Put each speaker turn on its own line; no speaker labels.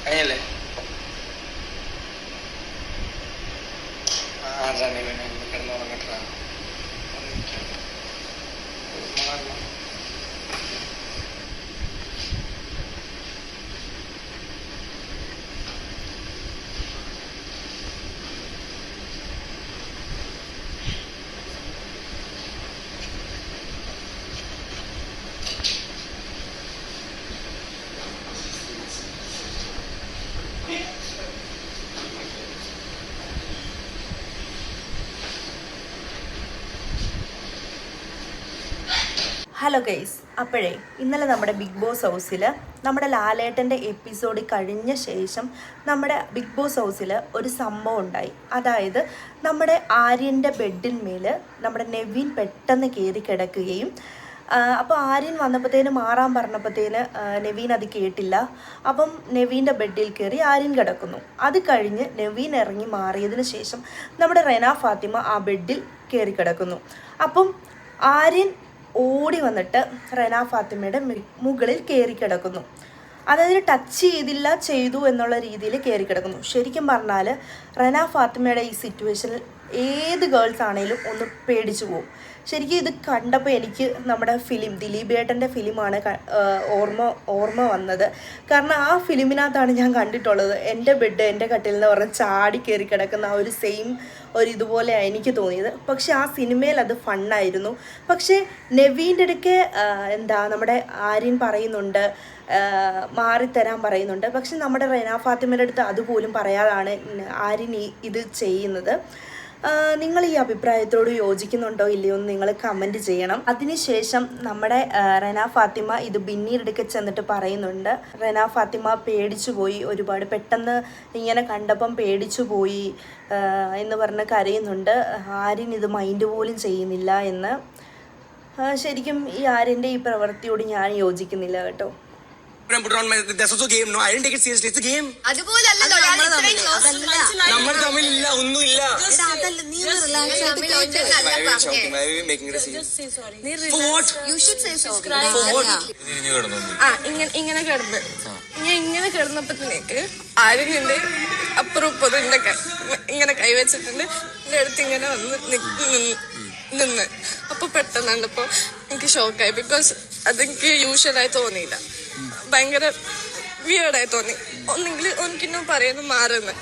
കഴിഞ്ഞല്ലേ? കിടന്നുറങ്ങട്ടാ.
Hello guys, അപ്പോഴേ ഇന്നലെ നമ്മുടെ ബിഗ് ബോസ് ഹൗസിൽ നമ്മുടെ ലാലേട്ടൻ്റെ എപ്പിസോഡ് കഴിഞ്ഞ ശേഷം നമ്മുടെ ബിഗ് ബോസ് ഹൗസിൽ ഒരു സംഭവം ഉണ്ടായി. അതായത് നമ്മുടെ ആര്യൻ്റെ ബെഡിന്മേൽ നമ്മുടെ നെവിൻ പെട്ടെന്ന് കയറി കിടക്കുകയും അപ്പോൾ ആര്യൻ വന്നപ്പോഴത്തേന് മാറാൻ പറഞ്ഞപ്പോഴത്തേന് നെവീൻ അത് കേട്ടില്ല. അപ്പം നെവീൻ്റെ ബെഡിൽ കയറി ആര്യൻ കിടക്കുന്നു. അത് കഴിഞ്ഞ് നെവീൻ ഇറങ്ങി മാറിയതിന് ശേഷം നമ്മുടെ റെന ഫാത്തിമ ആ ബെഡിൽ കയറി കിടക്കുന്നു. അപ്പം ആര്യൻ ഓടി വന്നിട്ട് റെന ഫാത്തിമയുടെ മുകളിൽ കയറി കിടക്കുന്നു. അതായത് ടച്ച് ചെയ്തില്ല, ചെയ്തു എന്നുള്ള രീതിയിൽ കയറി കിടക്കുന്നു. ശരിക്കും പറഞ്ഞാൽ റെന ഫാത്തിമയുടെ ഈ സിറ്റുവേഷനിൽ ഏത് ഗേൾസ് ആണെങ്കിലും ഒന്ന് പേടിച്ചു പോകും. ശരിക്കും ഇത് കണ്ടപ്പോൾ എനിക്ക് നമ്മുടെ ദിലീപേട്ടൻ്റെ ഫിലിമാണ് ഓർമ്മ വന്നത്. കാരണം ആ ഫിലിമിനകത്താണ് ഞാൻ കണ്ടിട്ടുള്ളത് എൻ്റെ ബെഡ് എൻ്റെ കട്ടിൽ എന്ന് പറഞ്ഞ് ചാടി കയറി കിടക്കുന്ന ആ ഒരു സെയിം ഇതുപോലെയാണ് എനിക്ക് തോന്നിയത്. പക്ഷെ ആ സിനിമയിൽ അത് ഫണ്ണായിരുന്നു. പക്ഷേ നെവീൻ്റെ ഇടയ്ക്ക് നമ്മുടെ ആര്യൻ പറയുന്നുണ്ട്, മാറിത്തരാൻ പറയുന്നുണ്ട്. പക്ഷെ നമ്മുടെ റെന ഫാത്തിമയുടെ അടുത്ത് അതുപോലും പറയാതാണ് ആര്യൻ ഇത് ചെയ്യുന്നത്. നിങ്ങൾ ഈ അഭിപ്രായത്തോട് യോജിക്കുന്നുണ്ടോ ഇല്ലയോ എന്ന് നിങ്ങൾ കമൻറ്റ് ചെയ്യണം. അതിനുശേഷം നമ്മുടെ റെന ഫാത്തിമ ഇത് ബിന്നീടെടുക്കെ ചെന്നിട്ട് പറയുന്നുണ്ട്. റെന ഫാത്തിമ പേടിച്ചു പോയി, ഒരുപാട് പെട്ടെന്ന് ഇങ്ങനെ കണ്ടപ്പം പേടിച്ചു പോയി എന്ന് പറഞ്ഞ് കരയുന്നുണ്ട്. ആര്യൻ ഇത് മൈൻഡ് പോലും ചെയ്യുന്നില്ല എന്ന്. ശരിക്കും ഈ ആര്യൻ്റെ ഈ പ്രവൃത്തിയോട് ഞാൻ യോജിക്കുന്നില്ല കേട്ടോ.
നമ്മൾ തമ്മിലില്ല, ഒന്നുമില്ല.
ഇങ്ങനെ കിടന്ന് ഇങ്ങനെ കിടന്നപ്പോഴത്തേക്ക് ആര്യന്റെ അപ്പുറം ഇപ്പുറം ഇങ്ങനെ കൈവച്ചിട്ടുണ്ട്. എന്റെ അടുത്ത് ഇങ്ങനെ വന്ന് നിന്ന് അപ്പൊ പെട്ടെന്ന് കണ്ടപ്പോ എനിക്ക് ഷോക്കായി. ബിക്കോസ് അതെനിക്ക് യൂഷ്വലായി തോന്നിയില്ല, ഭയങ്കര വിയേർഡായി തോന്നി. ഒന്നെങ്കിൽ എനിക്കിന്നും പറയുന്നു മാറുന്നു.